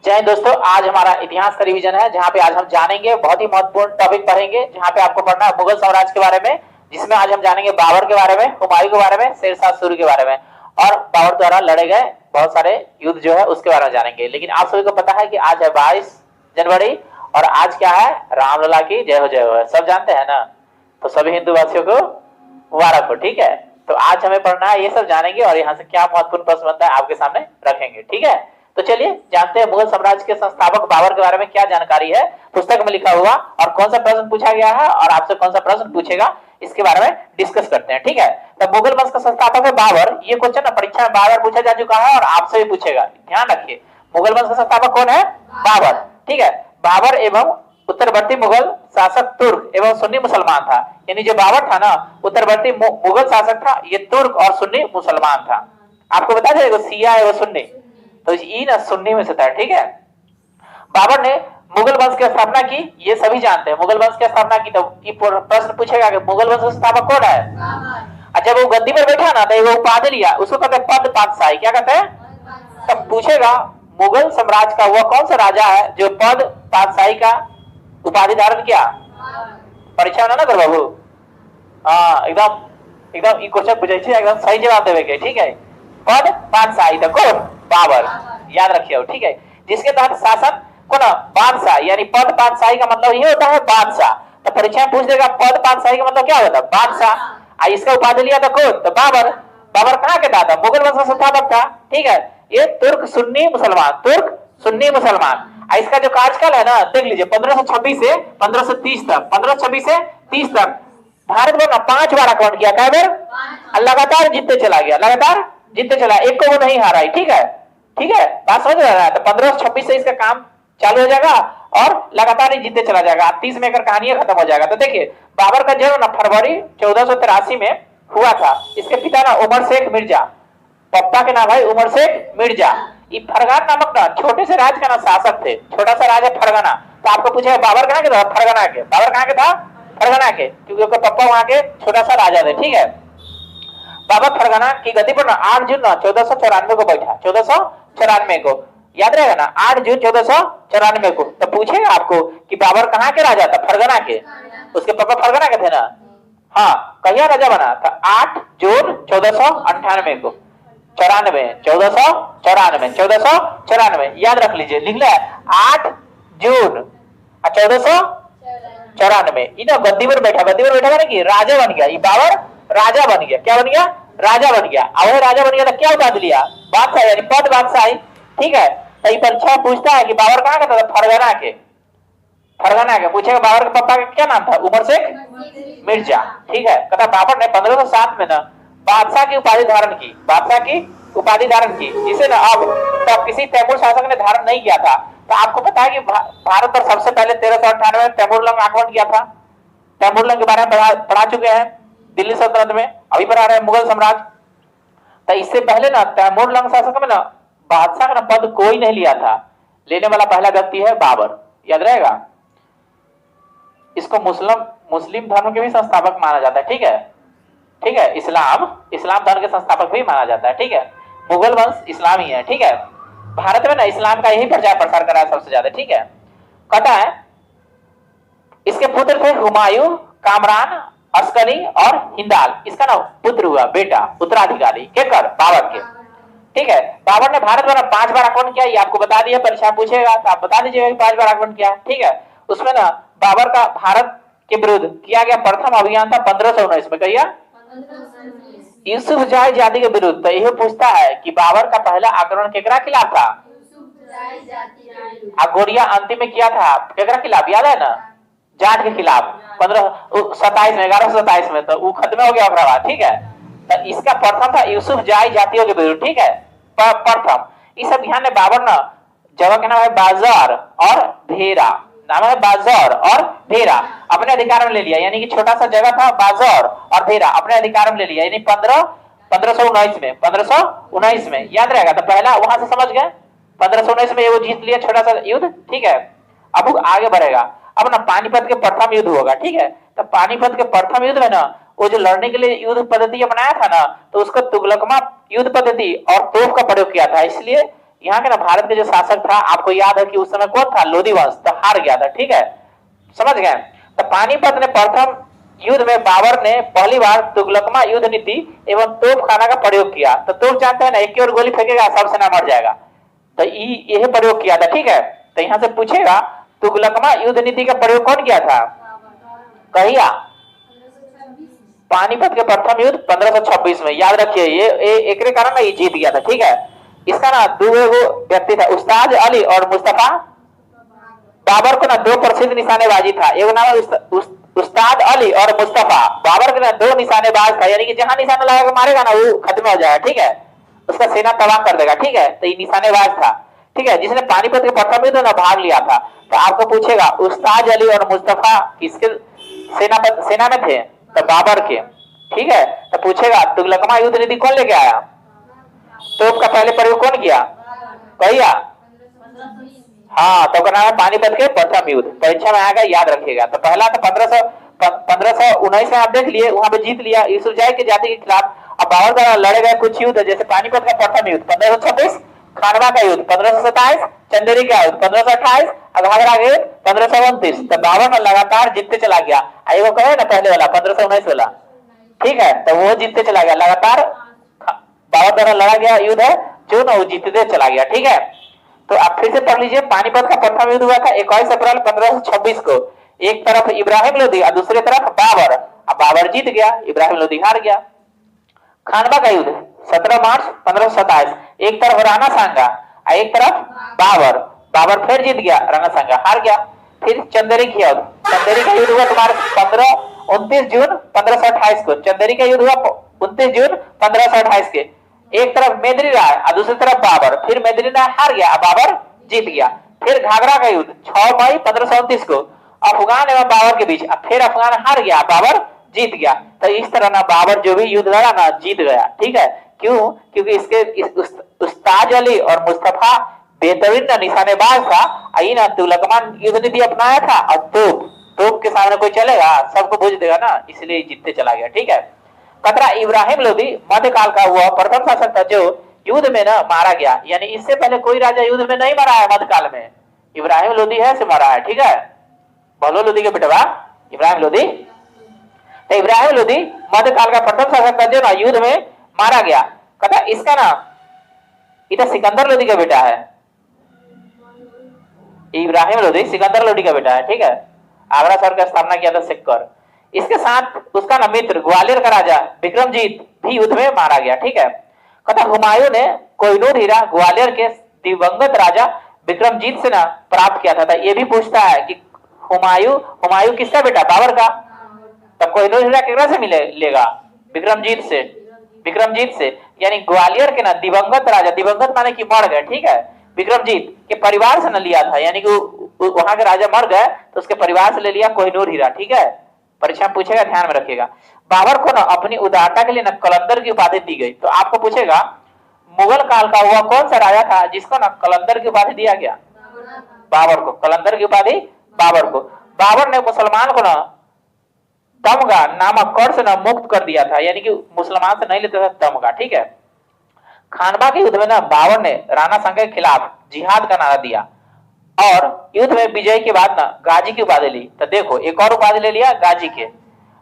जय दोस्तों, आज हमारा इतिहास का रिवीजन है, जहाँ पे आज हम जानेंगे बहुत ही महत्वपूर्ण टॉपिक पढ़ेंगे, जहाँ पे आपको पढ़ना है मुगल साम्राज्य के बारे में, जिसमें आज हम जानेंगे बाबर के बारे में, हुमायूं के बारे में, शेरशाह सूरी के बारे में और बाबर द्वारा लड़े गए बहुत सारे युद्ध जो है उसके बारे में जानेंगे। लेकिन आप सभी को पता है कि आज है 22 जनवरी और आज क्या है, रामलला की जय हो है, सब जानते हैं ना। तो सभी हिंदू वासियों को मुबारक हो। ठीक है, तो आज हमें पढ़ना है, ये सब जानेंगे और यहाँ से क्या महत्वपूर्ण प्रश्न बनता है आपके सामने रखेंगे। ठीक है, तो चलिए जानते हैं मुगल साम्राज्य के संस्थापक बाबर के बारे में क्या जानकारी है, पुस्तक में लिखा हुआ और कौन सा प्रश्न पूछा गया है और आपसे कौन सा प्रश्न पूछेगा, इसके बारे में डिस्कस करते हैं। ठीक है, तो मुगल वंश का संस्थापक है बाबर। ये क्वेश्चन ना परीक्षा में बार बार पूछा जा चुका है और आपसे भी पूछेगा, ध्यान रखिए। मुगल वंश का संस्थापक कौन है? बाबर। ठीक है, बाबर एवं उत्तरवर्ती मुगल शासक तुर्क एवं सुन्नी मुसलमान था। यानी जो बाबर था ना, उत्तरवर्ती मुगल शासक था, ये तुर्क और सुन्नी मुसलमान था। आपको बता देगा शिया है वो सुन्नी, तो ई ना सुन्नी में से था। ठीक है, बाबर ने मुगल वंश की स्थापना की, ये सभी जानते हैं। मुगल वंश की स्थापना की, तो ये प्रश्न पूछेगा कि मुगल वंश का स्थापक कौन है। जब वो गद्दी पर बैठा ना, तो वो उपाधि लिया, उसको कहते हैं पद पातशाही। क्या कहते हैं? तब पूछेगा मुगल साम्राज्य का वह कौन सा राजा है जो पद पातशाही का उपाधि धारण किया। परीक्षा ना कर बाबू, हाँ एकदम एकदम ये क्वेश्चन पूछे एकदम सही जवाब देवे। ठीक है, पद पातशाही था कौन? बाबर, याद रखिए। ठीक है, जिसके तहत शासन को ना बादशाह, यानी पद पातशाही का मतलब ये होता है बादशाह। तो परीक्षा में पूछ देगा पद पातशाही का मतलब क्या होता है? बादशाह। इसका उपाधि लिया था कौन? तो बाबर। बाबर कहाँ के था? मुगल वंश का संस्थापक था। ठीक है, ये तुर्क सुन्नी मुसलमान, तुर्क सुन्नी मुसलमान। इसका जो कार्यकाल है ना, देख लीजिए 1526 से 1530 तक, 1526 से 30 तक भारत में 5 बार आक्रमण किया। क्या बार? लगातार जीतते चला गया, लगातार जीतते चला, एक को वो नहीं हारा। ठीक है, ठीक है, बात समझ रहा है। तो 1526 से इसका काम चालू हो जाएगा और लगातार ही जीतते चला जाएगा। 30 में कहानी खत्म हो जाएगा। तो देखिए बाबर का जन्म ना फरवरी 1483 में हुआ था। इसके पिता ना उमर शेख मिर्जा, पप्पा के नाम है उमर शेख मिर्जा। ये फरगान नामक ना छोटे से राज्य का ना शासक थे, छोटा सा राज्य फरगना। तो आपको पूछे बाबर कहाँ के था? फरगना के। बाबर कहाँ के था? फरगना के, क्योंकि उसका पप्पा वहां के छोटा सा राजा थे। ठीक है, बाबर फरगना की गद्दी पर ना 8 जून 1494 को बैठा, 1494 को, याद रहेगा ना, 8 जून 1494 को। तो पूछेगा आपको कि बाबर कहाँ के राजा था? फरगना के। उसके पापा फरगना के थे ना। हाँ, कहिया राजा बना था? 8 जून 1498 को, 1494, याद रख लीजिए, लिख ले 8 जून 1494। इधर गद्दी पर बैठा, गद्दी पर बैठा माने कि राजा बन गया। ये बाबर राजा बन गया। क्या बन गया? राजा बन गया। अब राजा बन गया तो क्या उतार लिया? बादशाह, यानी पद बादशाही। ठीक है, तो ये परीक्षा पूछता है कि बाबर कहाँ का था? फरगना के। फरगना के पूछेगा बाबर के पापा का क्या नाम था? उमर शेख मिर्जा। ठीक है, कहता बाबर ने 1507 में ना बादशाह की उपाधि धारण की, बादशाह की उपाधि धारण की, जिसे ना अब तब किसी तैमूर शासक ने धारण नहीं किया था। तो आपको पता है कि भारत पर सबसे पहले 1398 में तैमूरलंग आक्रमण किया था। तैमूरलंग के बारे में पढ़ा चुके हैं दिल्ली सल्तनत में, अभी पढ़ा रहे हैं मुगल साम्राज्य। तो इससे पहले ना तैमूरलंग शासक में ना बादशाह का पद कोई नहीं लिया था। लेने वाला पहला व्यक्ति है बाबर, याद रहेगा। इसको मुस्लिम धर्म के भी संस्थापक माना जाता है। ठीक है, ठीक है, इस्लाम धर्म के संस्थापक भी माना जाता है। ठीक है, मुगल वंश इस्लामी है। ठीक है, भारत में ना इस्लाम का यही प्रचार प्रसार करा है सबसे ज्यादा। ठीक है, कहता है इसके पुत्र थे हुमायूं, कामरान, अस्करी और हिंदाल। इसका ना पुत्र हुआ, बेटा उत्तराधिकारी के कर बाबर के। ठीक है, बाबर ने भारत में 5 बार आक्रमण किया, ये आपको बता दिया, परीक्षा पूछेगा तो आप बता दीजिएगा कि 5 बार आक्रमण किया। ठीक है, उसमें ना बाबर का भारत के विरुद्ध किया गया प्रथम अभियान था 1519 में। कहिए यूसुफ जाही जाति के विरुद्ध। तो यह पूछता है कि बाबर का पहला आक्रमण केकरा खिलाफ था? अघोरिया अंतिम में किया था केकरा खिलाफ, याद है ना? जाट के खिलाफ 1527 में, 1127 में। तो वो खत्म हो गया अग्रवाद। ठीक है, तो इसका प्रथम था यूसुफ जाही जातियों के विरुद्ध। ठीक है, प्रथम इस अभियान में बाबर ना जगह के नाम है बाजार और भेरा, नाम है बाजार और भेरा, अपने अधिकार में ले लिया। यानी कि छोटा सा जगह था बाजार और भेरा, अपने अधिकार में ले लिया। यानी 1519 में, याद रहेगा। तो पहला वहां से समझ गए, 1519 में वो जीत लिया छोटा सा युद्ध। ठीक है, अब आगे बढ़ेगा। अब ना पानीपत के प्रथम युद्ध होगा। ठीक है, तो पानीपत के प्रथम युद्ध में ना वो जो लड़ने के लिए युद्ध पद्धति अपनाया था ना, तो उसको तुगलकमा युद्ध पद्धति और तोप का प्रयोग किया था। इसलिए यहाँ के ना भारत के जो शासक था, आपको याद है कि उस समय कौन था? लोधी वंश, तो हार गया था। ठीक है, समझ गए? तो पानीपत ने प्रथम युद्ध में बाबर ने पहली बार तुगलकमा युद्ध नीति एवं तोपखाना का प्रयोग किया। तो तोप जानते हैं ना, एक की ओर गोली फेंकेगा सब सेना मर जाएगा, तो यही प्रयोग किया था। ठीक है, तो यहाँ से पूछेगा तुगलकमा युद्ध नीति का प्रयोग कौन किया था? कहिया पानीपत के प्रथम युद्ध 1526 में। याद रखिए, ये एक कारण ये जीत गया था। ठीक है, इसका ना दो व्यक्ति था, उस्ताद अली और मुस्तफा। बाबर को ना दो प्रसिद्ध निशानेबाजी था, एक नाम है उस्ताद अली और मुस्तफा। बाबर के ना दो निशानेबाज था, यानी कि जहां निशाना लगा के मारेगा ना वो खत्म हो जाएगा। ठीक है, उसका सेना तबाह कर देगा। ठीक है, तो ये निशानेबाज था। ठीक है, जिसने पानीपत के प्रथम युद्ध में भाग लिया था। तो आपको पूछेगा उस्ताद अली और मुस्तफा किसके सेना में थे? तो बाबर के। ठीक है, तो पूछेगा तुगलकमा युद्ध नीति कौन लेके आया? तोप का पहले प्रयोग कौन किया? कहिया हाँ, तो नाम है पानीपत के प्रथम युद्ध। परीक्षा में आएगा, याद रखिएगा। तो पहला तो 1519 में आप देख लिए, वहां पे जीत लिया यूसुफजई की जाति के खिलाफ। अब बाबर द्वारा लड़े गए कुछ युद्ध, जैसे पानीपत का प्रथम युद्ध 1526, खानवा का युद्ध 1527, चंदेरी का युद्ध 1528, घाघरा का युद्ध 1529। तो बाबर में लगातार जीतते चला गया। वो कहे ना पहले वाला 1519 वाला, ठीक है, तो वो जीतते चला गया लगातार। बाबर द्वारा लड़ा गया युद्ध है जो ना वो जीतते चला गया। ठीक है, तो आप फिर से पढ़ लीजिए। पानीपत का प्रथम युद्ध हुआ था 21 अप्रैल 1526 को। एक तरफ इब्राहिम लोदी और दूसरी तरफ बाबर। अब बाबर जीत गया, इब्राहिम लोदी हार गया। खानवा का युद्ध 17 मार्च 1527, एक तरफ राणा सांगा और एक तरफ बाबर। बाबर फिर जीत गया, राणा सांगा हार गया। फिर चंदेरी का युद्ध, चंदेरी का युद्ध हुआ तुम्हारे 29 जून 1528 को। चंदेरी का युद्ध हुआ 29 जून 1528 के। एक तरफ मेदिनी राय और दूसरी तरफ बाबर। फिर मेदिनी राय हार गया, बाबर जीत गया। फिर घाघरा का युद्ध 6 मई 1529 को, अफगान एवं बाबर के बीच। फिर अफगान हार गया, बाबर जीत गया। तो इस तरह ना बाबर जो भी युद्ध लड़ा ना जीत गया। ठीक है, क्यों? क्योंकि इसके उस्ताद अली और मुस्तफा बेहतरीन निशानेबाज था। आई ना तुगलकमा युद्ध नीति अपनाया था, और तोप के सामने कोई चलेगा, सबको बुझ देगा ना, इसलिए जीतते चला गया। ठीक है, कतरा इब्राहिम लोदी मध्यकाल का हुआ प्रथम शासक था जो युद्ध में ना मारा गया। यानी इससे पहले कोई राजा युद्ध में नहीं मरा है मध्यकाल में, इब्राहिम लोदी है से मरा है। ठीक है, बोलो लोदी के बेटवा इब्राहिम लोदी। तो इब्राहिम लोदी मध्यकाल का प्रथम शासक था जो ना युद्ध में मारा गया। कथा इसका ना इधर सिकंदर लोदी का बेटा है। इब्राहिम लोदी सिकंदर लोदी का बेटा है। ठीक है, आगरा शहर का स्थापना किया था सिक्कर। इसके साथ उसका ना मित्र ग्वालियर का राजा विक्रमजीत भी युद्ध में मारा गया। ठीक है, कथा हुमायूं ने कोहिनूर हीरा ग्वालियर के दिवंगत राजा विक्रमजीत से ना प्राप्त किया था। ये भी पूछता है कि हुमायूं किसका बेटा? बाबर का। तब कोहिनूर हीरा किससे से मिलेगा? विक्रमजीत से। यानी ग्वालियर के ना दिवंगत राजा, दिवंगत माने कि मर गए। ठीक है, विक्रमजीत के परिवार से न लिया था, यानी कि वहां के राजा मर गए तो उसके परिवार से ले लिया कोहिनूर हीरा। ठीक है, परीक्षा में पूछेगा, ध्यान में रखिएगा। बाबर को ना अपनी उदारता के लिए ना कलंदर की उपाधि दी गई। तो आपको पूछेगा मुगल काल का हुआ कौन सा राजा था जिसको ना कलंदर की उपाधि दिया गया? बाबर को। कलंदर की उपाधि बाबर को। बाबर ने मुसलमान को ना तमगा नामक कर से ना मुक्त कर दिया था, यानी कि मुसलमान से नहीं लेते थे तमगा। ठीक है, खानवा के युद्ध में ना बाबर ने राणा सांगा के खिलाफ जिहाद का नारा दिया और युद्ध में विजय के बाद ना गाजी की उपाधि ली। तो देखो एक और उपाधि ले लिया गाजी के।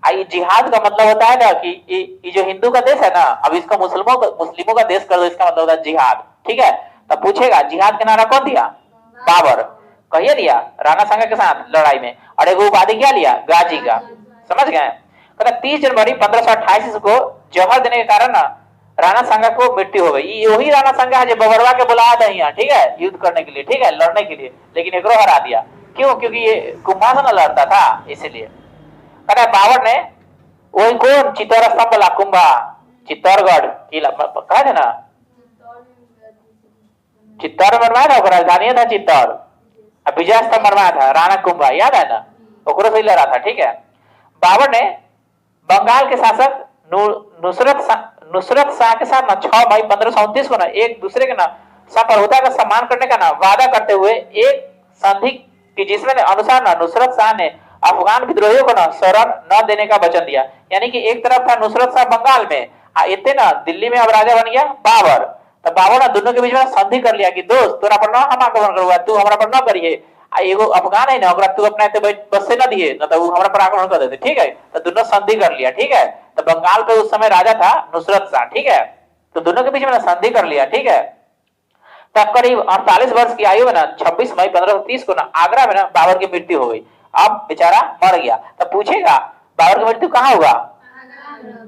जिहाद का मतलब होता है ना कि ये जो हिंदू का देश है ना, अब इसको मुस्लिमों का देश कर दो, इसका मतलब होता है जिहाद। ठीक है, तो पूछेगा जिहाद का नारा कौन दिया? बाबर। कहिए दिया राणा सांगा के साथ लड़ाई में। और एक उपाधि क्या लिया? गाजी का। समझ गए? 30 जनवरी 1528 को जहर देने के कारण ना राणा सांगा को मृत्यु हो गई। वही राणा सांगा है जो बबरवा के बुलाया था यहाँ, ठीक है, युद्ध करने के लिए, ठीक है, लड़ने के लिए, लेकिन एकरो हरा दिया। क्यों? क्योंकि ये कुंभा से न लड़ता था, इसलिए। बाबर ने वही कौन चित्तौड़ स्तंभ वाला कुंभा, चित्तौड़गढ़ किला कहा था ना, चित्तौड़ बनवाया था, राजधानी था चित्तौड़। अब विजय स्तंभ बनवाया था राणा कुंभा, याद है ना, ओकरो से लड़ा था। ठीक है, बाबर ने बंगाल के शासक नुसरत शाह के साथ ना 6 मई 1529 को ना एक दूसरे के ना संप्रभुता का सम्मान करने का ना वादा करते हुए एक संधि की, जिसमें अनुसार ना नुसरत शाह ने अफगान विद्रोहियों को ना शरण न देने का वचन दिया। यानी कि एक तरफ था नुसरत शाह बंगाल में, इतने ना दिल्ली में अब राजा बन गया बाबर। तो बाबर ने दोनों के बीच में संधि कर लिया कि दोस्त तोरा पर ना हम आक्रमण करुआ, तू हमरा पर ना करिए। एगो अफगान है ना, ओकरा तू अपना बस से ना दिए, न तो हमरा पर आक्रमण कर देते। ठीक है, तो दोनों संधि कर लिया। ठीक है, तो बंगाल पे उस समय राजा था नुसरत शाह। ठीक है, तो दोनों के बीच में संधि कर लिया। ठीक है, तब करीब 48 वर्ष की आयु में ना 26 मई 1530 को ना आगरा में ना बाबर की मृत्यु हो गई। अब बेचारा मर गया। तब पूछेगा बाबर की मृत्यु कहाँ हुआ?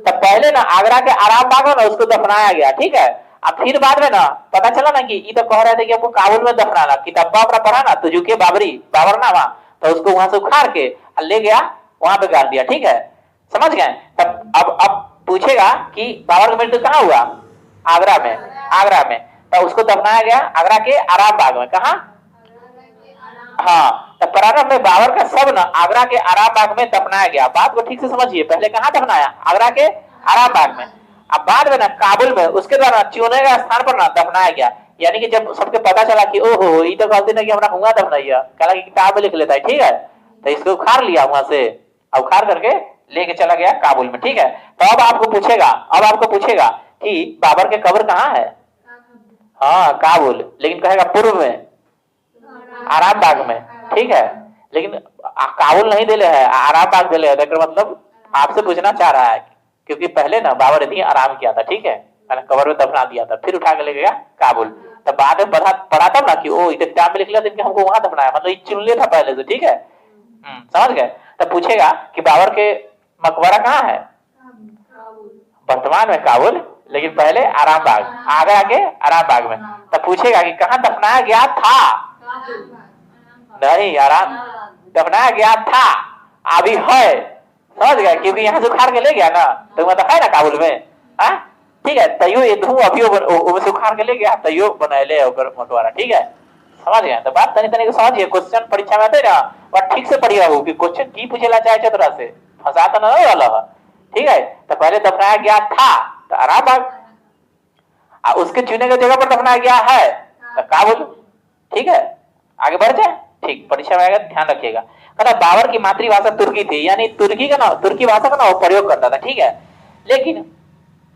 तब पहले ना आगरा के आराम बाग में ना उसको दफनाया गया। ठीक है, अब फिर बाद में ना पता चला ना कि ये तो कह रहे थे कि हमको काबुल में दफनाना, किताबा अपना पढ़ा ना तुजुके बाबरी बाबरनामा, तो उसको वहां से उखाड़ के ले गया वहां पे गाड़ दिया। ठीक है, समझ गए? तब अब पूछेगा कि बाबर की मृत्यु कहाँ हुआ? आगरा में। आगरा में, तो उसको दफनाया गया आगरा के आराम बाग में। कहा? हाँ, तो प्रारंभ में बाबर का सब ना आगरा के आराम बाग में दफनाया गया। बात को ठीक से समझिए, पहले कहाँ दफनाया? आगरा के आराम बाग में। अब बाद में ना काबुल में उसके द्वारा चुने गए स्थान पर ना दफनाया गया। यानी कि जब सबके पता चला कि ओहो ये तो गलती नहीं कि हमरा हुआ दफनाइया, कहला कि किताब में लिख लेता है। ठीक है, तो इसको उखाड़ लिया वहां से, उखाड़ करके लेके चला गया काबुल में। ठीक है, तो अब आपको पूछेगा कि बाबर के कब्र कहाँ है? हाँ, काबुल, लेकिन कहेगा पूर्व में आराम बाग में। ठीक है, लेकिन काबुल नहीं दिले है, आराम बाग दिले है। मतलब आपसे पूछना चाह रहा है क्योंकि पहले ना बाबर इतनी आराम किया था। ठीक है, कब्र में दफना दिया था, फिर उठा के ले गया काबुल। तब बाद में पढ़ा था ना कि ओ इधर किताब में लिख लिया था हमको वहां दफनाया, मतलब ये चुन लिया था पहले से। ठीक है, समझ गए? तब पूछेगा कि बाबर के मकबरा कहाँ है? वर्तमान में काबुल, लेकिन पहले आराम बाग, आगरा के आराम बाग में। तब पूछेगा कि कहाँ दफनाया गया था? नहीं, आराम दफनाया गया था, अभी है। समझ गया? क्योंकि यहाँ से उखाड़ के ले गया ना, तो मतलब है ना काबुल में। हाँ, ठीक है, तैयो ये धू अभी से उखाड़ के ले गया, तैयो बनाए ओकर मकबरा। ठीक है, समझ गया? तो बात तनी तनी को समझिए, क्वेश्चन परीक्षा में आते ना और ठीक से पढ़िए हो कि क्वेश्चन की पूछेला चाहे तोरा से, फंसा तो नहीं वाला है। ठीक है, तो पहले दफनाया गया था तो आराम बाग, उसके चुने के जगह पर दफनाया गया है तो काबुल। ठीक है, आगे बढ़ जाए। ठीक, परीक्षा में आएगा, ध्यान रखिएगा। कहता बाबर की मातृभाषा तुर्की थी, यानी तुर्की भाषा का ना वो प्रयोग करता था। ठीक है, लेकिन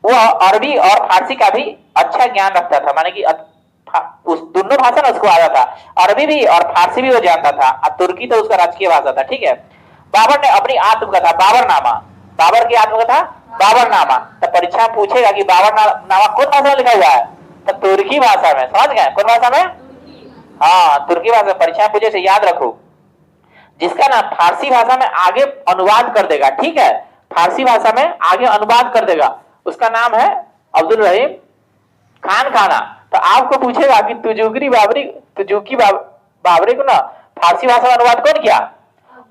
वो अरबी और फारसी का भी अच्छा ज्ञान रखता था, माने कि उस दोनों भाषा ना उसको आता था, अरबी भी और फारसी भी वो जानता था, और तुर्की तो उसका राजकीय भाषा था। ठीक है, बाबर ने अपनी आत्मकथा बाबरनामा, बाबर की आत्मकथा बाबरनामा, तो परीक्षा में पूछेगा कि बाबरनामा कौन भाषा में लिखा हुआ है? तो तुर्की भाषा में। समझ गए? कौन भाषा में? हाँ, तुर्की भाषा। परीक्षा में पूछे से याद रखो, जिसका ना फारसी भाषा में आगे अनुवाद कर देगा। ठीक है, फारसी भाषा में आगे अनुवाद कर देगा, उसका नाम है अब्दुल रहीम खान खाना। तो आपको पूछेगा कि तुजुकी बाबरी को ना फारसी भाषा में अनुवाद कौन किया?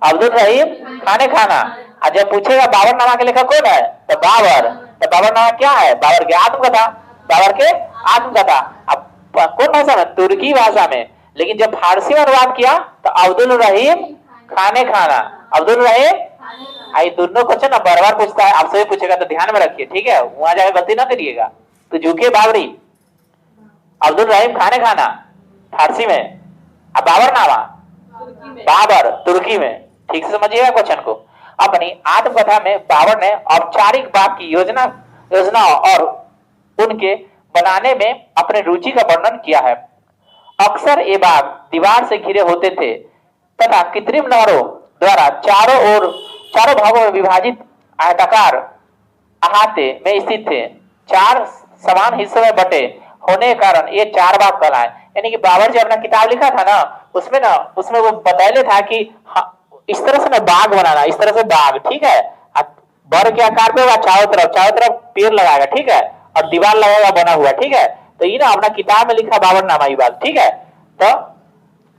अब्दुल रहीम खाने खाना। और जब पूछेगा बाबरनामा के लेखक कौन है? तो बाबर। तो बाबरनामा क्या है? बाबर की आत्मकथा, बाबर के आत्मकथा। अब कौन भाषा में? तुर्की भाषा में। लेकिन जब फारसी में अनुवाद किया तो अब्दुल रहीम खाने खाना, अब्दुल रहीम। आई दोनों क्वेश्चन ना बार बार पूछता है, आपसे भी पूछेगा तो ध्यान में रखिए। ठीक है, वहां जाकर गलती ना करिएगा। तो झुके बाबरी, अब्दुल रहीम खाने खाना फारसी में, अब बाबरनामा बाबर तुर्की में। ठीक से समझिएगा क्वेश्चन को। अपनी आत्मकथा में बाबर ने औपचारिक बाग की योजना और उनके बनाने में अपने रुचि का वर्णन किया है। अक्सर ये बाग दीवार से घिरे होते थे तथा कृत्रिम नहरों द्वारा चारों भागों में विभाजित आयताकार अहाते में स्थित थे। 4 समान हिस्सों में बटे होने के कारण ये 4 बाग कहलाए। यानी कि बाबर जो अपना किताब लिखा था ना, उसमें वो बताए था कि इस तरह से ना बाग बनाना, इस तरह से बाग। ठीक है, बर के आकार पे होगा, चारों तरफ पेड़ लगाएगा। ठीक है, और दीवार लगाएगा बना हुआ। ठीक है, तो ये ना अपना किताब में लिखा बाबरनामा ये बात। ठीक है, तो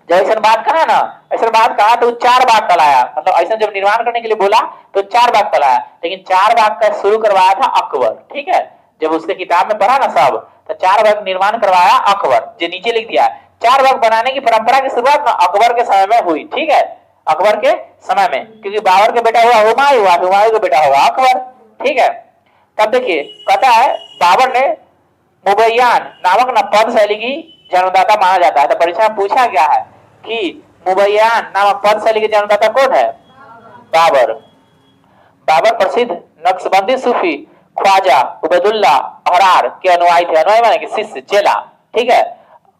जब ऐसा बात कहा ना, ऐसा बात कहा तो 4 बाग कहलाया। मतलब ऐसा जब निर्माण करने के लिए बोला तो 4 बाग कहलाया, लेकिन 4 बाग का शुरू करवाया था अकबर। ठीक है, जब उसके किताब में पढ़ा ना सब, तो 4 बाग निर्माण करवाया अकबर, जो नीचे लिख दिया। 4 बाग बनाने की परंपरा की शुरुआत ना अकबर के समय में हुई। ठीक है, अकबर के समय में, क्योंकि बाबर के बेटा हुआ हुमायूं, हुमायूं का बेटा होगा अकबर। ठीक है, तब देखिए कहता है बाबर ने मुबैयान नामक न पद शैली की जन्मदाता माना जाता है। तो परीक्षा में पूछा गया है कि मुबैयान नामक पद शैली के जन्मदाता कौन है? बाबर। बाबर प्रसिद्ध नक्शबंदी सूफी ख्वाजा उबैदुल्ला अहरार के अनुयायी थे। अनुयायी माने कि शिष्य, चेला, ठीक है।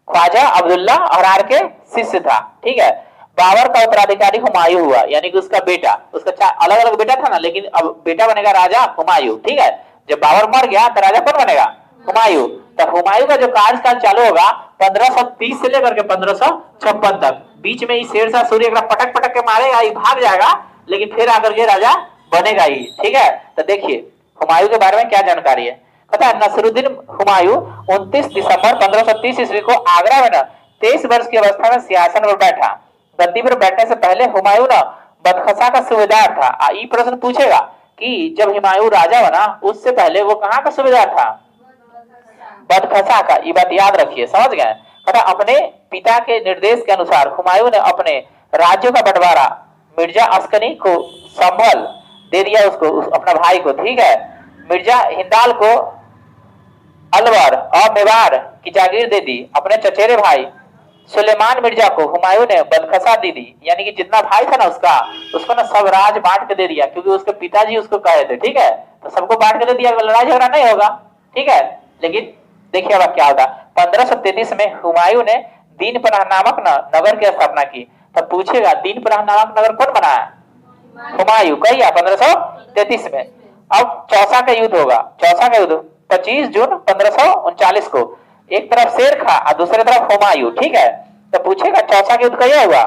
ख्वाजा अब्दुल्ला अहरार के शिष्य था, ठीक है। बाबर का उत्तराधिकारी हुमायूं हुआ, यानी कि उसका बेटा, उसका अलग अलग बेटा था ना, लेकिन अब बेटा बनेगा राजा हुमायूं, ठीक है। जब बाबर मर गया तो राजा कौन बनेगा? हुमायूं। तो हुमायूं का जो कार्यकाल चालू होगा 1530 से लेकर के 1556 तक, बीच में शेरशाह सूरी एक पटक पटक के मारेगा, ये भाग जाएगा, लेकिन फिर आकर के राजा बनेगा ही, ठीक है। तो देखिए हुमायूं के बारे में क्या जानकारी है। पता है नसरुद्दीन हुमायूं 29 दिसंबर 1530 ईस्वी को आगरा में 23 वर्ष की अवस्था में सिंहासन पर बैठा। गद्दी पर बैठने से पहले हुमायूं बदखसा का सूबेदार था। ये प्रश्न पूछेगा कि जब हुमायूं राजा बना उससे पहले वो कहाँ का सूबेदार था? बदखसा का। ये बात याद रखिए, समझ गए। पता अपने पिता के निर्देश के अनुसार हुमायूं ने अपने राज्यों का बंटवारा मिर्जा अस्कनी को संभल दे दिया, उसको अपना भाई को, ठीक है। मिर्जा हिंदाल को अलवर और मेवाड़ की जागीर दे दी। अपने चचेरे भाई सुलेमान मिर्जा को हुमायूं ने बदखसा दे दी, यानी कि जितना भाई था ना उसको ना सब राज बांट के दे दिया, क्योंकि उसके पिताजी उसको कहे थे, ठीक है। तो सबको बांट के दे दिया, लड़ाई झगड़ा नहीं होगा, ठीक है। लेकिन देखिए अब क्या होता। 1533 में हुमायूं ने दीनपनाह नामक नगर की स्थापना की। तब पूछेगा दीनपनाह नामक नगर कौन बनाया? हुमायूं। कही 1533 में। अब चौसा का युद्ध होगा। चौसा का युद्ध 25 जून 1539 को। एक तरफ शेर खा और दूसरी तरफ हुमायूं, ठीक है। तो पूछेगा चौसा का युद्ध कहिए हुआ?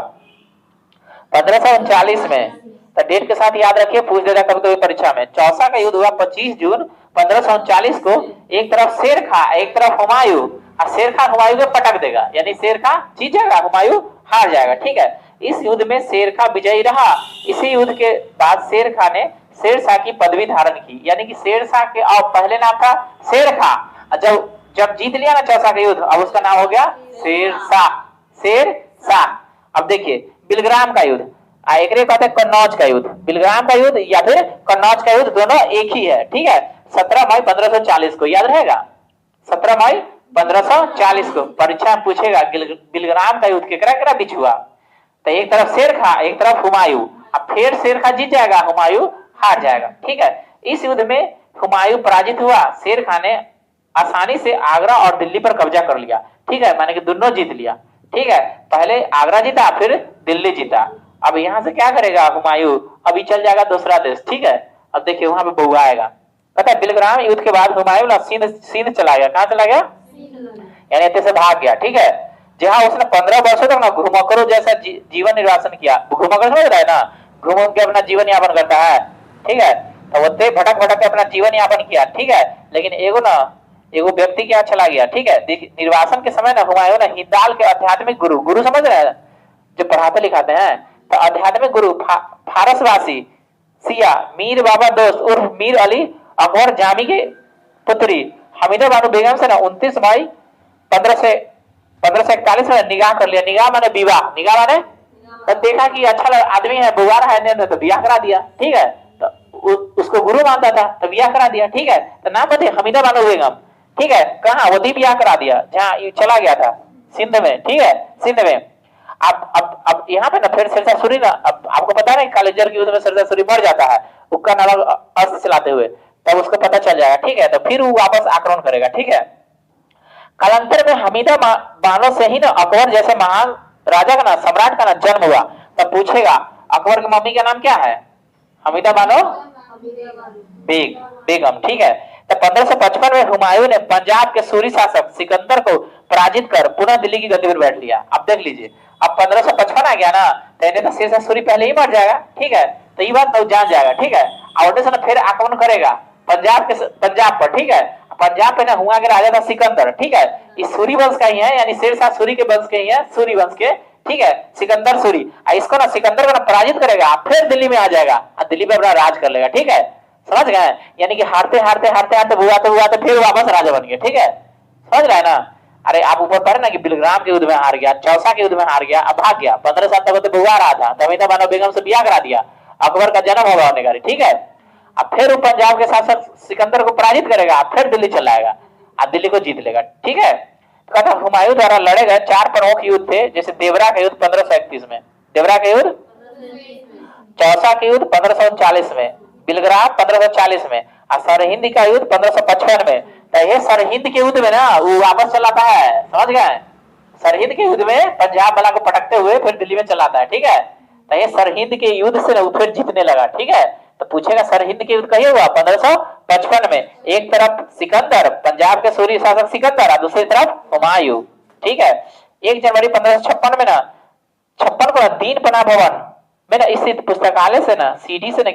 1539 में। तो डेट के साथ याद रखिए, पूछ देगा कभी कभी परीक्षा में। चौसा का युद्ध हुआ 25 जून 1539 को। एक तरफ शेर खा एक तरफ हुमायूं, और शेर खा हुमायूं को पटक देगा, यानी शेर खा जीत जाएगा, हुमायूं हार जाएगा, ठीक है। इस युद्ध में शेर खा विजयी रहा। इसी युद्ध के बाद शेर खा ने शेरशाह की पदवी धारण की, यानी कि शेरशाह के पहले नाम था शेर खा। जब जीत लिया ना चौसा का युद्ध, अब उसका नाम हो गया शेरशाह। शेरशाह। अब देखिए बिलग्राम का युद्ध, एक कहते हैं कन्नौज का युद्ध। बिलग्राम का युद्ध या फिर कन्नौज का युद्ध दोनों एक ही है, ठीक है। 17 मई 1540 को, याद रहेगा 17 मई 1540 को परीक्षा में पूछेगा बिलग्राम का युद्ध केकरा बीच हुआ। तो एक तरफ शेर खा एक तरफ हुमायूं। अब फिर शेर खा जीत जाएगा, हुमायूं हार जाएगा, ठीक है। इस युद्ध में हुमायूं पराजित हुआ। शेर खान ने आसानी से आगरा और दिल्ली पर कब्जा कर लिया, ठीक है, माने कि दोनों जीत लिया, ठीक है। पहले आगरा जीता फिर दिल्ली जीता। अब यहाँ से क्या करेगा हुमायूं? अभी चल जाएगा दूसरा देश, ठीक है। अब देखिए वहां पे बहु आएगा। पता है बिलग्राम युद्ध के बाद हुमायूं ना सिंध चला गया। कहाँ चला गया? यानी इतने से भाग गया, ठीक है। जहाँ उसने 15 वर्षों तक ना घुमक्कड़ों जैसा जीवन निर्वासन किया। घुमक्कड़ समझ रहा है ना, घूम के अपना जीवन यापन करता है, ठीक है। तो वो भटक भटक के अपना जीवन यापन किया, ठीक है। लेकिन एगो व्यक्ति क्या चला गया, ठीक है। निर्वासन के समय ना हुमायूं ने हिंदाल के आध्यात्मिक गुरु समझ रहे हैं, जो पढ़ाते लिखाते हैं, तो आध्यात्मिक गुरु फारसवासी सिया मीर बाबा दोस्त उर्फ मीर अली अकबर जामी के पुत्री हमीदा बानो बेगम से ना 29 मई 1541 में निगाह कर लिया। निगाह माने विवाह, निगाह माने तो देखा कि अच्छा आदमी है, बुआर है, तो ब्याह करा दिया, ठीक है। तो उसको गुरु मानता था तो ब्याह करा दिया, ठीक है। तो नाम बता हमीदा बानो बेगम, ठीक है। कहाँ? वही ब्याह करा दिया जहाँ ये चला गया था, सिंध में, ठीक है, सिंध में। अब यहाँ पे ना फिर शेरशाह सूरी ना, अब आपको पता है कालेजर के युद्ध में शेरशाह सूरी मर जाता है उक्का नामक अस्त्र चलाते हुए, तब उसको पता चल जाएगा, ठीक है। तो फिर वो वापस आक्रमण करेगा, ठीक है। कालांतर में हमीदा बानो से ही ना अकबर जैसे महान राजा का ना सम्राट का ना जन्म हुआ। तब पूछेगा अकबर की मम्मी का नाम क्या है? हमीदा बानो बेगम, ठीक है। तो 1555 में हुमायूं ने पंजाब के सूरी शासक सिकंदर को पराजित कर पुनः दिल्ली की गद्दी पर बैठ लिया। अब देख लीजिए, अब 1555 आ गया ना, तो शेरशाह सूरी पहले ही मर जाएगा, ठीक है। तो ये बात तो जान जाएगा, ठीक है। और फिर आक्रमण करेगा पंजाब पर, ठीक है। पंजाब पे ना हुआ के राजा था सिकंदर, ठीक है। इस सूरी वंश का ही है, यानी शेरशाह सूरी के वंश के ही है, सूरी वंश के, ठीक है, सिकंदर सूरी। इसको ना सिकंदर को ना पराजित करेगा, फिर दिल्ली में आ जाएगा और दिल्ली पे अपना राज कर लेगा, ठीक है। समझ गए? यानी कि हारते बुआते फिर वापस राजा बन गए, ठीक है। समझ रहे हैं ना? अरे आप ऊपर पढ़े ना कि बिलग्राम के युद्ध में हार गया, चौसा के युद्ध में हार गया, अब भाग गया। 15 साल तक तो बुआ रहा था, हमीदा बानो बेगम से ब्याह करा दिया, अकबर का जन्म होगा होने का, ठीक है। अब फिर वो पंजाब के शासक सिकंदर को पराजित करेगा, फिर दिल्ली चला आएगा और दिल्ली को जीत लेगा, ठीक है। तो कहता हुमायूं द्वारा लड़े गए 4 प्रमुख युद्ध थे, जैसे देवरा का युद्ध 1531 में, देवरा का युद्ध, चौसा के युद्ध 1539 में, बिलग्राम 1540 में और सरहिंद का युद्ध 1555 में। तो ये सरहिंद के युद्ध में ना वो वापस चलाता है, समझ गए? सरहिंद के युद्ध में पंजाब वाला को पटकते हुए फिर दिल्ली में चलाता है, ठीक है। तो ये सरहिंद के युद्ध से ना फिर जीतने लगा, ठीक है। तो पूछेगा सरहिंद के युद्ध कहीं हुआ? 1555 में। एक तरफ सिकंदर, पंजाब के सूर्य शासक सिकंदर, और दूसरी तरफ हुमायूं, ठीक है। 1 जनवरी 1556 में ना 56 को दीन पना भवन में ना स्थित पुस्तकालय से ना सीढ़ी से ना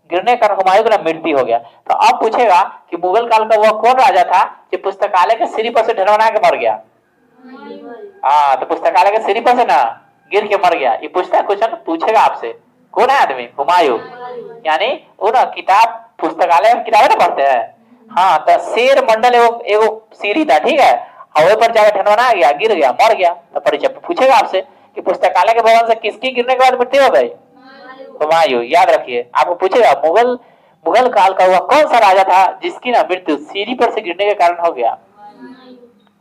गिरने का हुमायूं का मृत्यु हो गया। तो अब पूछेगा कि मुगल काल का वह कौन राजा था जो पुस्तकालय के सीढ़ी पर से ढलवना के मर गया? हाँ, तो पुस्तकालय के सीढ़ी पर से ना गिर के मर गया। ये क्वेश्चन पूछेगा आपसे, कौन है आदमी? हुमायूं। यानी वो ना किताब, पुस्तकालय में किताबें ना पढ़ते हैं, हाँ, तो शेर मंडल एगो सीढ़ी था, ठीक है। हवा पर जाकर ढनवाना आ गया, गिर गया, मर गया। तो परीक्षा पूछेगा आपसे कि पुस्तकालय के भवन से किसकी गिरने के बाद मृत्यु हो गई? हुमायूं। याद रखिए, आपको पूछेगा मुगल काल का वह कौन सा राजा था जिसकी ना मृत्यु सीढ़ी पर से गिरने के कारण हो गया?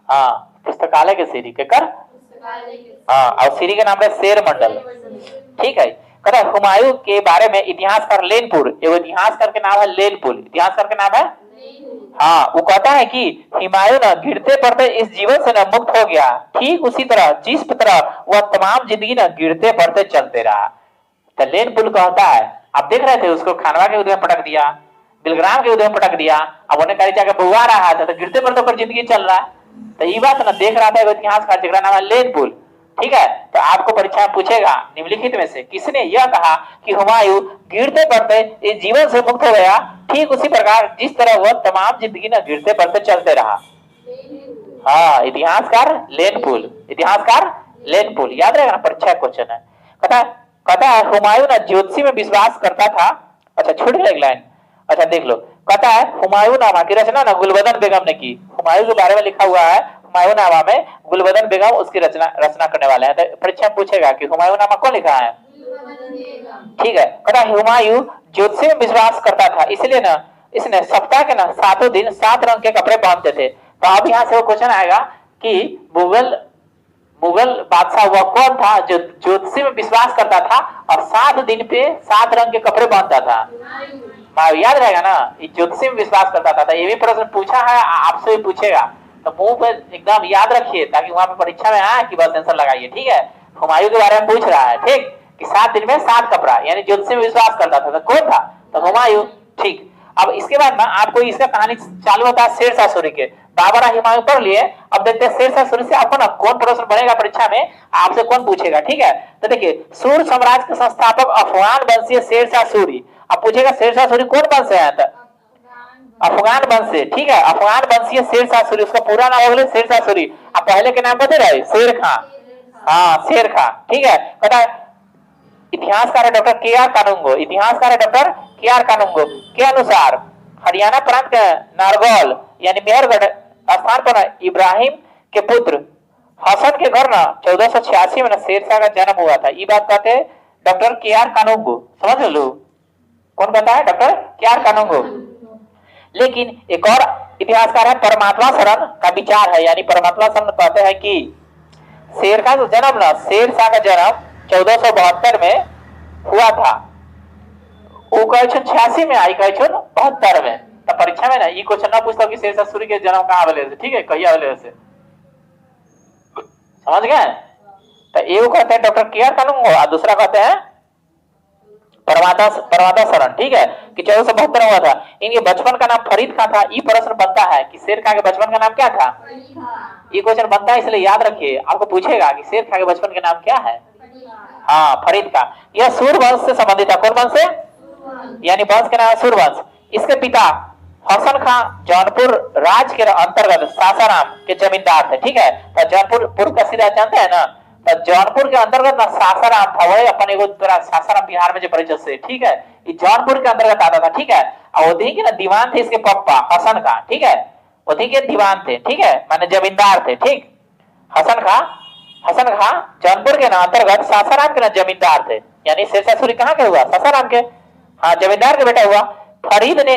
हाँ, पुस्तकालय के सीढ़ी के कर, हाँ, और सीढ़ी का नाम है शेर मंडल, ठीक है। कहता है हुमायूं के बारे में इतिहासकार लेनपुर, एगो इतिहासकार के नाम है लेनपुर, इतिहासकार के नाम है, हाँ, वो कहता है कि हुमायूं ना गिरते पड़ते इस जीवन से ना मुक्त हो गया, ठीक उसी तरह जिस तरह वह तमाम जिंदगी ना गिरते पड़ते चलते रहा। तो लेनपुर कहता है, आप देख रहे थे उसको खानवा के युद्ध में पटक दिया, बिलग्राम के युद्ध में पटक दिया, अब उन्हें कहीं जाकर बुआ रहा था, तो गिरते पड़ते पर जिंदगी चल रहा है। तो ये बात ना देख रहा था इतिहासकार जिसका नाम है लेनपुर, ठीक है। तो आपको परीक्षा में पूछेगा निम्नलिखित में से किसने यह कहा कि हुमायूं गिरते पड़ते इस जीवन से मुक्त हो गया, ठीक उसी प्रकार जिस तरह वह तमाम जिंदगी ना गिरते पड़ते चलते रहा? हाँ, इतिहासकार लेनपुर, इतिहासकार लेनपुर, याद रहेगा ना, परीक्षा क्वेश्चन है। कहता है हुमायूं ना ज्योतिषी में विश्वास करता था। अच्छा, छूट गया एक लाइन, अच्छा देख लो। कहता है हुमायूं नामा की रचना ना गुलबदन बेगम ने की। हुमायूं के बारे में लिखा हुआ है हुमायूं नामा में, गुलबदन बेगम उसकी रचना करने वाले हैं। तो परीक्षा पूछेगा कि हुमायूं नामा कौन लिखा है? ठीक है। कहता है हुमायूं ज्योतिषी में विश्वास करता था, इसलिए ना इसने सप्ताह के ना 7 दिन 7 रंग के कपड़े पहनते थे। तो अब यहाँ से वो क्वेश्चन आएगा कि मुगल बादशाह वह कौन था जो ज्योतिषी में विश्वास करता था और 7 दिन पे 7 रंग के कपड़े पहनता था? याद रहेगा ना, ज्योतिषी में विश्वास करता था। ये भी प्रश्न पूछा है, आपसे भी पूछेगा, तो मुंह पे एकदम याद रखिए ताकि वहां पे परीक्षा में आए कि बस आंसर लगाइए, ठीक है। हुमायूं के बारे में पूछ रहा है, ठीक, कि 7 दिन में 7 कपड़ा, यानी ज्योतिषी में विश्वास करता था, तो कौन था? तो हुमायूं, ठीक। अब इसके बाद ना आपको इसका कहानी चालू होता है शेरशाह सूरी के। बाबर हुमायूं पढ़ लिए, अब देखते हैं शेरशाह सूरी से आपको ना कौन प्रश्न बनेगा परीक्षा में, आपसे कौन पूछेगा, ठीक है। तो देखिए, सूर साम्राज्य के संस्थापक अफगान वंशीय शेरशाह सूरी। अब पूछेगा शेरशाह सूरी कौन वंश से आया था? अफगान वंश से, ठीक है। अफगान वंशीय शेरशाह सूरी, उसका पूरा नाम हो गया शेरशाह सूरी। अब पहले के नाम बता रहे शेर खां, हाँ शेर खां, ठीक है। कहता इतिहासकार है डॉक्टर के आर कानूंगो, इतिहासकार है डॉक्टर के आर कानूंगो के अनुसार हरियाणा प्रांत के नारगौल यानी मेहरगढ़ स्थान पर इब्राहिम के पुत्र हसन के घर ना 1486 में ना शेरशाह का जन्म हुआ था। ये बात कहते हैं डॉक्टर के आर कानूंगो, समझ लो कौन कहता है? डॉक्टर के आर कानूंगो। लेकिन एक और इतिहासकार है परमात्मा शरण का विचार है, यानी परमात्मा शरण कहते हैं कि शेर का जन्म ना शेरशाह का जन्म 1472 में हुआ था, वो कहे 86 में आई, कहे 72 में। तो परीक्षा में ना ये क्वेश्चन ना पूछता कि शेरशाह सूरी के जन्म कहाँ वाले से, ठीक है, कहिया वाले से, समझ गए? तो ये कहते हैं डॉक्टर के आर कानूंगो और दूसरा कहते हैं परमात्मा शरण, ठीक है, कि 1472 हुआ था। इनके बचपन का नाम फरीद खां था। ये प्रश्न बनता है कि शेर खां के बचपन का नाम क्या था? ये क्वेश्चन बनता है, इसलिए याद रखिए। आपको पूछेगा कि शेर खां के बचपन का नाम क्या है? हाँ, फरीद खां। यह सूर वंश से संबंधित था। कौन वंश से? यानी वंश का नाम है सूर वंश। इसके पिता हसन खां जौनपुर राज के अंतर्गत सासाराम के जमींदार थे, ठीक है। तो जौनपुर पूर्व का सीधा जानते हैं ना, तो जौनपुर के अंतर्गत ना सासाराम था, वही अपन एगो सासाराम बिहार में जो परिचय से, ठीक है, ये जौनपुर के अंतर्गत आता था, ठीक है। और उन्हीं के ना दीवान थे इसके पप्पा हसन खां, ठीक है, उन्हीं के दीवान थे, ठीक है, माने जमींदार थे, ठीक। हसन खां जौनपुर के ना अंतर्गत सासाराम के ना जमींदार थे, यानी शेरशाह सूरी कहाँ के हुआ? सासाराम के, हाँ, जमींदार के बेटा हुआ। फरीद ने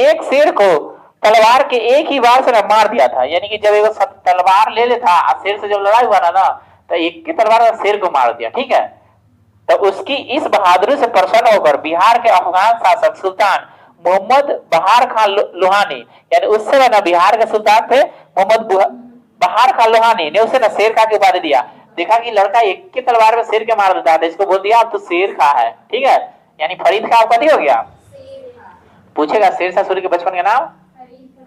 एक शेर को तलवार के एक ही बार से मार दिया था, यानी कि जब वो तलवार ले लेता शेर से जब लड़ाई हुआ ना तो एक की तलवार शेर को मार दिया, ठीक है। तो उसकी इस बहादुरी से प्रसन्न होकर बिहार के अफगान शासक सुल्तान मोहम्मद बहार खान लोहानी, यानी उस समय ना बिहार के सुल्तान थे मोहम्मद बहार खान लोहानी ने उसे ना शेर खां की उपाधि दिया। देखा कि लड़का एक की तलवार में शेर के मार देता है, इसको बोल दिया अब तो शेर खां है, ठीक है, यानी फरीद खां उपाधि हो गया। पूछेगा शेरशाह सूरी के बचपन का नाम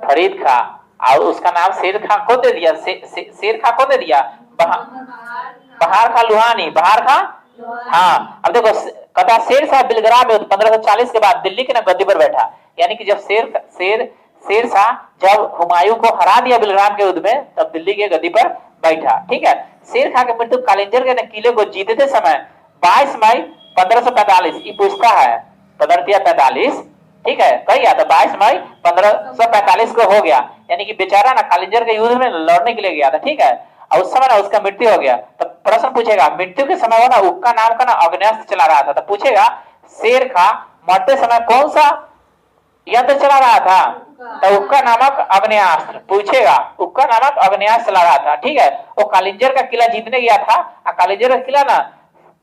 फरीद खां, और उसका नाम शेर खां को दे दिया, शेर खां को दे दिया बहार खां लोहानी, बहार खां। हाँ, अब देखो कथा शेरशाह बिलग्राम में 1540 के बाद दिल्ली के ना गद्दी पर बैठा, यानी कि जब शेरशाह जब हुमायूं को हरा दिया बिलग्राम के युद्ध में, तब दिल्ली के गद्दी पर बैठा, ठीक है। शेर खां के मृत्यु कालिंजर के किले को जीतते समय 22 मई 1545 ये पूछता है 1545, ठीक है, कही गया था 22 मई 1545 को हो गया, यानी कि बेचारा ना कालिंजर के युद्ध में लड़ने के लिए गया था, ठीक है, और उस समय ना उसका मृत्यु हो गया। तो प्रश्न पूछेगा मृत्यु के समय वो ना उक्का नाम का ना अग्नेयास्त्र चला रहा था, तो पूछेगा शेर खां मरते समय कौन सा यंत्र चला रहा था, तो उक्का नामक अग्नेयास्त्र, पूछेगा उक्का नामक अग्नेयास्त्र चला रहा था, ठीक है। वो कालिंजर का किला जीतने गया था, और कालिंजर का किला ना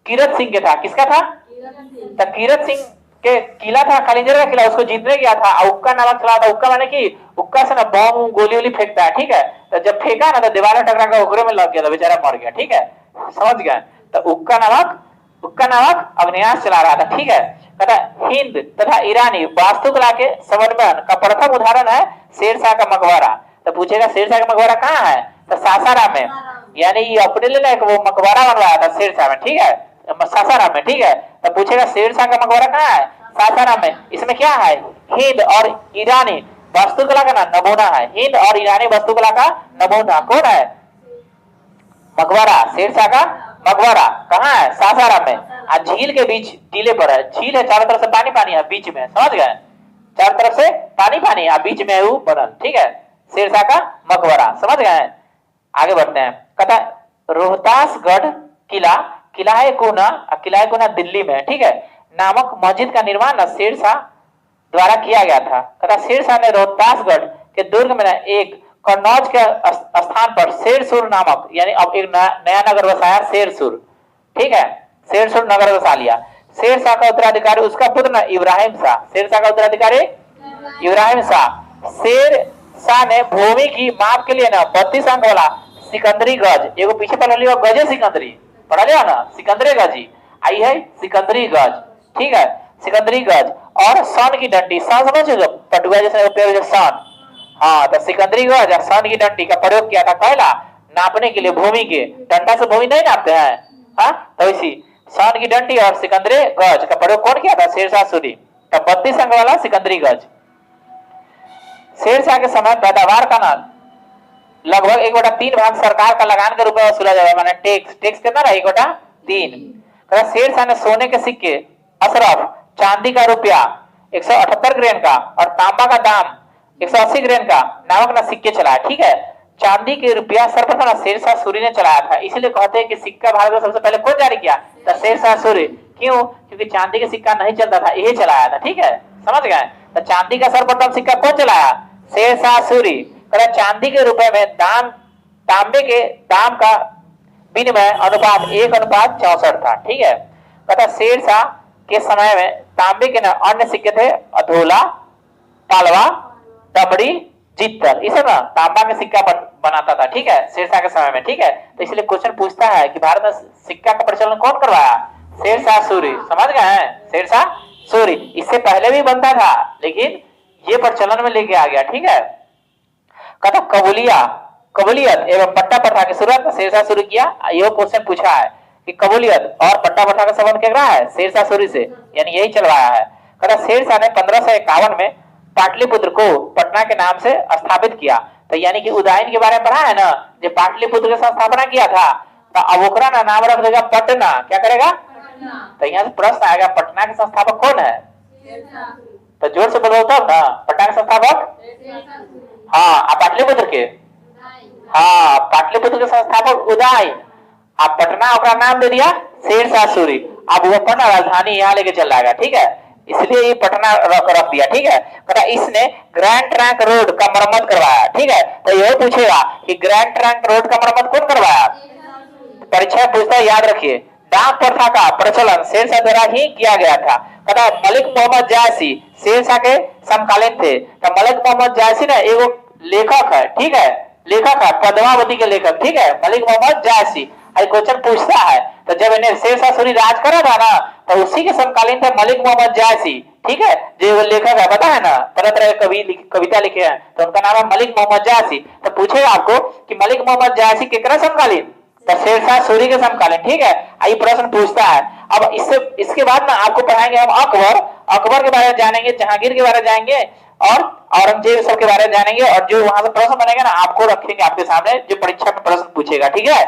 कीरत सिंह के था, किसका था, तो कीरत सिंह के किला था कालिंजर का किला, उसको जीतने गया था, और उक्का नामक चला था। उक्का माने कि उक्का से ना बम गोली वोली फेंकता है, ठीक है, तो जब फेंका ना तो दीवार में टकरा कर ओकरे में लग गया, तो बेचारा मर गया, ठीक है, समझ गए। तो उक्का नामक अग्नेयास्त्र चला रहा था, ठीक है। तथा हिंद तथा ईरानी वास्तुकला के समन्वयन का प्रथम उदाहरण है शेरशाह का मकबरा। तो पूछेगा शेरशाह का मकबरा कहाँ है, तो सासाराम में, यानी ये अपने लिए ना वो मकबरा बनवाया था शेरशाह में, ठीक है, सासाराम में, ठीक है। तो पूछेगा शेरशाह का मकबरा कहाँ है, सासाराम में। इसमें क्या है, हिंद और ईरानी वास्तुकला का नमूना है, हिंद और ईरानी वास्तुकला का नमूना कौन है, मकबरा, शेरशाह का मकबरा कहाँ है, सासाराम में। आज झील के बीच टीले पर है, झील है, चारों तरफ से पानी पानी है, बीच में, समझ गए, चारों तरफ से पानी पानी है, बीच में वो बनल, ठीक है, शेरशाह का मकबरा, समझ गए। आगे बढ़ते हैं। कथा रोहतासगढ़ किला है कोना दिल्ली में, ठीक है, नामक मस्जिद का निर्माण शेरशाह द्वारा किया गया था। कथा शेरशाह ने रोहतासगढ़ के दुर्ग में एक कन्नौज के स्थान पर शेरसुर नामक, यानी अब एक नया नगर बसाया शेरसुर, ठीक है, शेरसुर नगर बसा लिया। शेरशाह का उत्तराधिकारी उसका पुत्र ना इब्राहिम शाह, शेरशाह का उत्तराधिकारी इब्राहिम शाह। शेरशाह ने भूमि की माप के लिए ना 32 अंक वाला सिकंदरी गज, एगो पीछे पढ़ लिया गजे सिकंदरी, पढ़ा लिया ना, सिकंदरी गजी आई है, सिकंदरी गज, ठीक है, सिकंदरी गज, और सन की डंडी, सन समझो पटुआ जैसे उपयोग है सन, हाँ, तो सिकंदरी गज और सन की डंडी का प्रयोग किया था, कहला नापने के लिए भूमि के, डंडा से भूमि नहीं नापते हैं, हाँ, तो इसी सन की डंडी और सिकंदरी गज का प्रयोग कौन किया था, शेरशाह सूरी, तो 32 अंक वाला सिकंदरी गज। शेरशाह के समय पैदावार का ना लगभग 1/3 भाग सरकार का लगान के रूप में वसूला जाएगा, माने टैक्स कितना ना 1/3। शेरशाह ने सोने के सिक्के, अशरफ, चांदी का रुपया 178 ग्रेन का और तांबा का दाम 180 ग्रेन का नामक ना सिक्के चलाया, ठीक है। चांदी के रुपया सर्वप्रथम शेरशाह सूरी ने चलाया था, इसलिए कहते हैं कि सिक्का भारत में सबसे पहले कौन जारी किया, तो शेरशाह सूरी। क्यों, क्योंकि चांदी का सिक्का नहीं चलता था, यही चलाया था, ठीक है, समझ गए। तो चांदी का सर्वप्रथम सिक्का कौन चलाया, शेरशाह सूरी। चांदी के रुपए में तांबे के दाम का विनिमय अनुपात 1:64 था, ठीक है। तथा शेरशाह के समय में तांबे के न अन्य सिक्के थे अधोला, तालवा, दमड़ी, जित्तल, इसे ना तांबा के सिक्का बनाता था, ठीक है, शेरशाह के समय में, ठीक है। तो इसलिए क्वेश्चन पूछता है कि भारत में सिक्का का प्रचलन कौन करवाया, शेरशाह सूरी, समझ गए हैं, शेरशाह सूरी। इससे पहले भी बनता था, लेकिन ये प्रचलन में लेके आ गया, ठीक है। कथा कबूलियत एवं पट्टा प्रथा की शुरुआत शेरशाह सूरी किया। यह क्वेश्चन पूछा है कि कबूलियत और पट्टा प्रथा का संबंध क्या है, शेरशाह सूरी से, यानी यही चलवाया है। कथा शेरशाह ने 1551 में पाटलिपुत्र को पटना के नाम से स्थापित किया, तो यानी कि उदयन के बारे में पढ़ा है ना, जो पाटलिपुत्र का स्थापना किया था, तो अब ओकरा ना नाम रख देगा पटना, क्या करेगा, तो यहाँ से प्रश्न आएगा पटना के संस्थापक कौन है, तो जोर से बोलो तब ना, पटना के संस्थापक, हाँ, पाटलिपुत्र के, हाँ, पाटलिपुत्र के संस्थापक उदय, आप पटना ओकरा नाम दे दिया शेरशाह सूरी। अब वो पटना राजधानी यहाँ लेके चल जाएगा, ठीक है, इसलिए ये पटना रख दिया, ठीक है। कहता इसने ग्रैंड ट्रंक रोड का मरम्मत करवाया, ठीक है। तो यह पूछेगा कि ग्रैंड ट्रंक रोड का मरम्मत कौन करवाया, परीक्षा पूछता है, याद रखिए, डाक प्रथा का प्रचलन शेरशाह द्वारा ही किया गया था। कहता मलिक मोहम्मद जायसी शेरशाह के समकालीन थे। तो मलिक मोहम्मद जायसी ना एगो लेखक है, ठीक है, लेखक है, पद्मावती के लेखक, ठीक है, मलिक मोहम्मद जायसी। क्वेश्चन पूछता है तो जब इन्हें शेरशाह सूरी राज करा था ना तो उसी के समकालीन थे मलिक मोहम्मद जायसी, ठीक है, जो लेखक है, पता है ना, तरह तरह के कविता लिखे हैं, तो उनका नाम है मलिक मोहम्मद जायसी। तो पूछेगा आपको कि मलिक मोहम्मद जायसी केकरा समकालीन, तो शेरशाह सूरी के समकालीन, ठीक है। आइए प्रश्न पूछता है। अब इसके बाद ना आपको पढ़ाएंगे हम अकबर के बारे में जानेंगे, जहांगीर के बारे में जाएंगे और औरंगजेब सब के बारे में जानेंगे, और जो वहां से प्रश्न बनेगा ना आपको रखेंगे आपके सामने, जो परीक्षा में प्रश्न पूछेगा, ठीक है।